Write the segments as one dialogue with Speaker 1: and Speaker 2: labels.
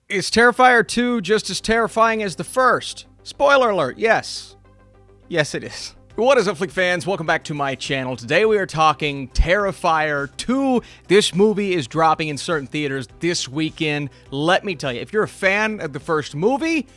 Speaker 1: Is Terrifier 2 just as terrifying as the first? Spoiler alert, yes. Yes, it is. What is up, Flick fans? Welcome back to my channel. Today we are talking Terrifier 2. This movie is dropping in certain theaters this weekend. Let me tell you, if you're a fan of the first movie,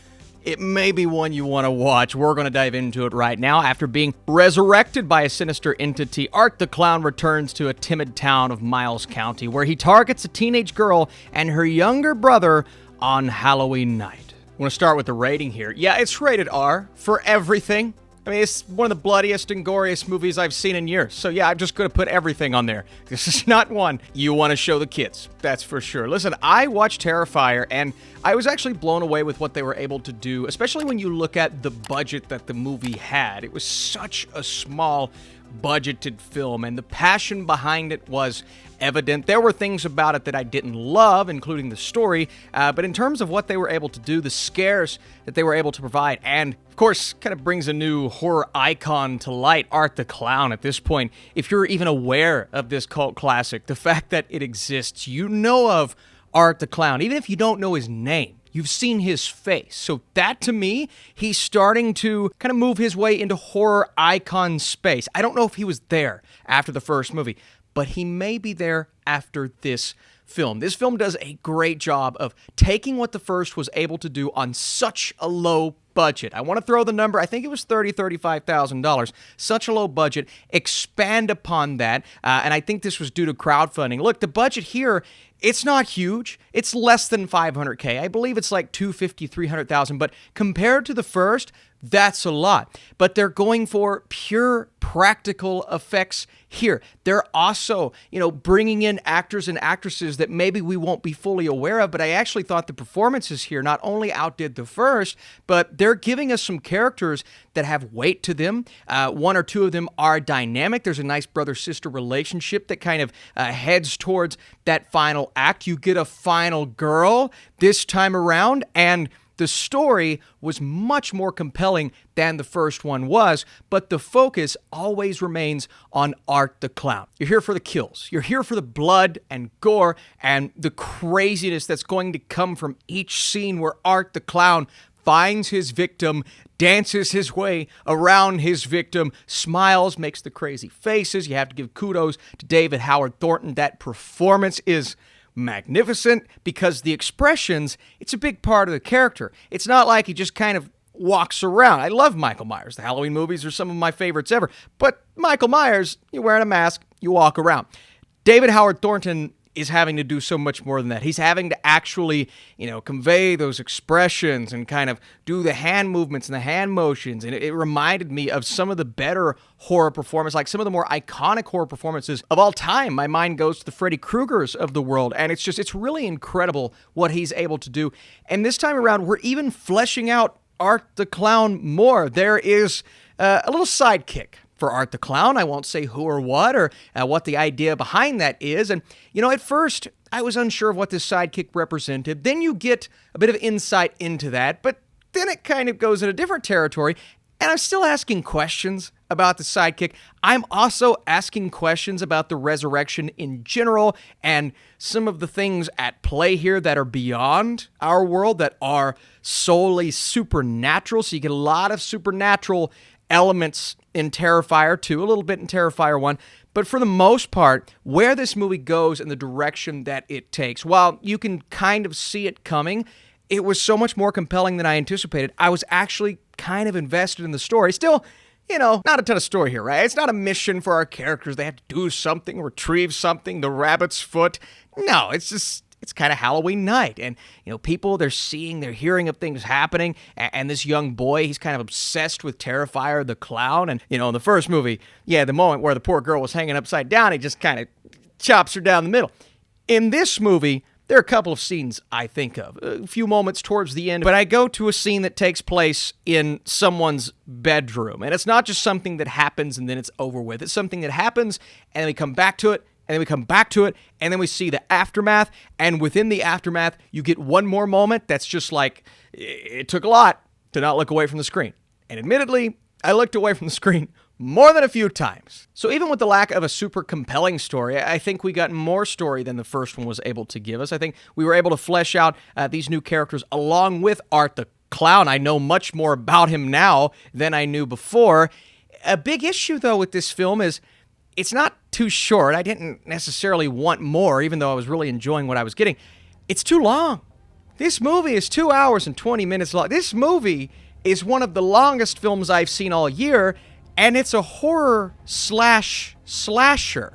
Speaker 1: it may be one you want to watch. We're going to dive into it right now. After being resurrected by a sinister entity, Art the Clown returns to a timid town of Miles County, where he targets a teenage girl and her younger brother on Halloween night. I want to start with the rating here. Yeah, it's rated R for everything. I mean, it's one of the bloodiest and goriest movies I've seen in years. So yeah, I'm just going to put everything on there. This is not one you want to show the kids. That's for sure. Listen, I watched Terrifier, and I was actually blown away with what they were able to do, especially when you look at the budget that the movie had. It was such a small budgeted film, and the passion behind it was evident. There were things about it that I didn't love, including the story, but in terms of what they were able to do, the scares that they were able to provide, and of course, kind of brings a new horror icon to light, Art the Clown. At this point, if you're even aware of this cult classic, the fact that it exists, you know of Art the Clown, even if you don't know his name. You've seen his face. So that, to me, he's starting to kind of move his way into horror icon space. I don't know if he was there after the first movie, but he may be there after this film. This film does a great job of taking what the first was able to do on such a low budget. I want to throw the number, I think it was $35,000, such a low budget, expand upon that, and I think this was due to crowdfunding. Look, the budget here, it's not huge. It's less than $500K. I believe it's like $250,000, $300,000, but compared to the first, that's a lot. But they're going for pure practical effects here. They're also, bringing in actors and actresses that maybe we won't be fully aware of, but I actually thought the performances here not only outdid the first, but they're giving us some characters that have weight to them. One or two of them are dynamic. There's a nice brother-sister relationship that kind of heads towards that final act. You get a final girl this time around, and the story was much more compelling than the first one was, but the focus always remains on Art the Clown. You're here for the kills. You're here for the blood and gore and the craziness that's going to come from each scene where Art the Clown finds his victim, dances his way around his victim, smiles, makes the crazy faces. You have to give kudos to David Howard Thornton. That performance is magnificent because the expressions, it's a big part of the character. It's not like he just kind of walks around. I love Michael Myers. The Halloween movies are some of my favorites ever. But Michael Myers, you're wearing a mask, you walk around. David Howard Thornton is having to do so much more than that. He's having to actually, convey those expressions and kind of do the hand movements and the hand motions. And it reminded me of some of the better horror performances, like some of the more iconic horror performances of all time. My mind goes to the Freddy Kruegers of the world. And it's really incredible what he's able to do. And this time around, we're even fleshing out Art the Clown more. There is a little sidekick for Art the Clown. I won't say who or what the idea behind that is. And, at first, I was unsure of what this sidekick represented. Then you get a bit of insight into that, but then it kind of goes in a different territory. And I'm still asking questions about the sidekick. I'm also asking questions about the resurrection in general and some of the things at play here that are beyond our world, that are solely supernatural. So you get a lot of supernatural elements in Terrifier 2, a little bit in Terrifier 1, but for the most part, where this movie goes and the direction that it takes, while you can kind of see it coming, it was so much more compelling than I anticipated. I was actually kind of invested in the story. Still, not a ton of story here, right? It's not a mission for our characters. They have to do something, retrieve something, the rabbit's foot. No, it's kind of Halloween night, and people, they're hearing of things happening, and this young boy, he's kind of obsessed with Terrifier the Clown. And in the first movie, the moment where the poor girl was hanging upside down, he just kind of chops her down the middle. In this movie, there are a couple of scenes I think of, a few moments towards the end, but I go to a scene that takes place in someone's bedroom, and it's not just something that happens and then it's over with. It's something that happens, and then we come back to it, and then we come back to it, and then we see the aftermath, and within the aftermath, you get one more moment that's just like, it took a lot to not look away from the screen. And admittedly, I looked away from the screen more than a few times. So even with the lack of a super compelling story, I think we got more story than the first one was able to give us. I think we were able to flesh out these new characters along with Art the Clown. I know much more about him now than I knew before. A big issue, though, with this film is it's not too short. I didn't necessarily want more, even though I was really enjoying what I was getting. It's too long. This movie is 2 hours and 20 minutes long. This movie is one of the longest films I've seen all year, and it's a horror slasher.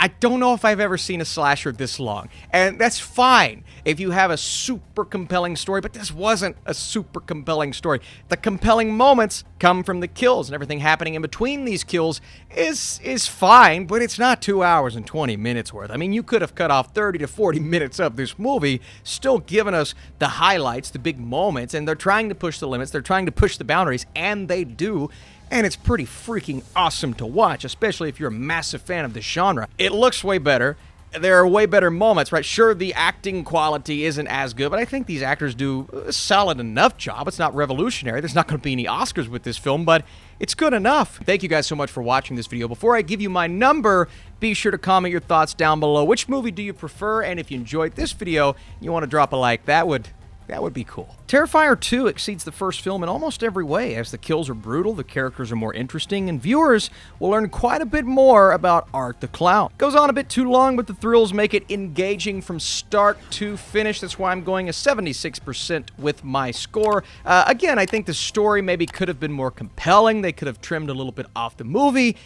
Speaker 1: I don't know if I've ever seen a slasher this long, and that's fine if you have a super compelling story, but this wasn't a super compelling story. The compelling moments come from the kills, and everything happening in between these kills is fine, but it's not 2 hours and 20 minutes worth. I mean, you could have cut off 30 to 40 minutes of this movie, still giving us the highlights, the big moments, and they're trying to push the limits, they're trying to push the boundaries, and they do. And it's pretty freaking awesome to watch, especially if you're a massive fan of the genre. It looks way better. There are way better moments, right? Sure, the acting quality isn't as good, but I think these actors do a solid enough job. It's not revolutionary. There's not going to be any Oscars with this film, but it's good enough. Thank you guys so much for watching this video. Before I give you my number, be sure to comment your thoughts down below. Which movie do you prefer? And if you enjoyed this video, you want to drop a like, that would be cool. Terrifier 2 exceeds the first film in almost every way, as the kills are brutal, the characters are more interesting, and viewers will learn quite a bit more about Art the Clown. Goes on a bit too long, but the thrills make it engaging from start to finish. That's why I'm going a 76% with my score. Again, I think the story maybe could have been more compelling. They could have trimmed a little bit off the movie.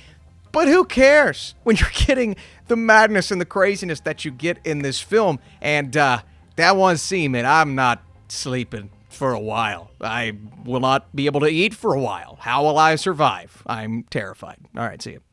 Speaker 1: But who cares when you're getting the madness and the craziness that you get in this film? And that one scene, man, I'm not sleeping for a while. I will not be able to eat for a while. How will I survive? I'm terrified. All right, see you.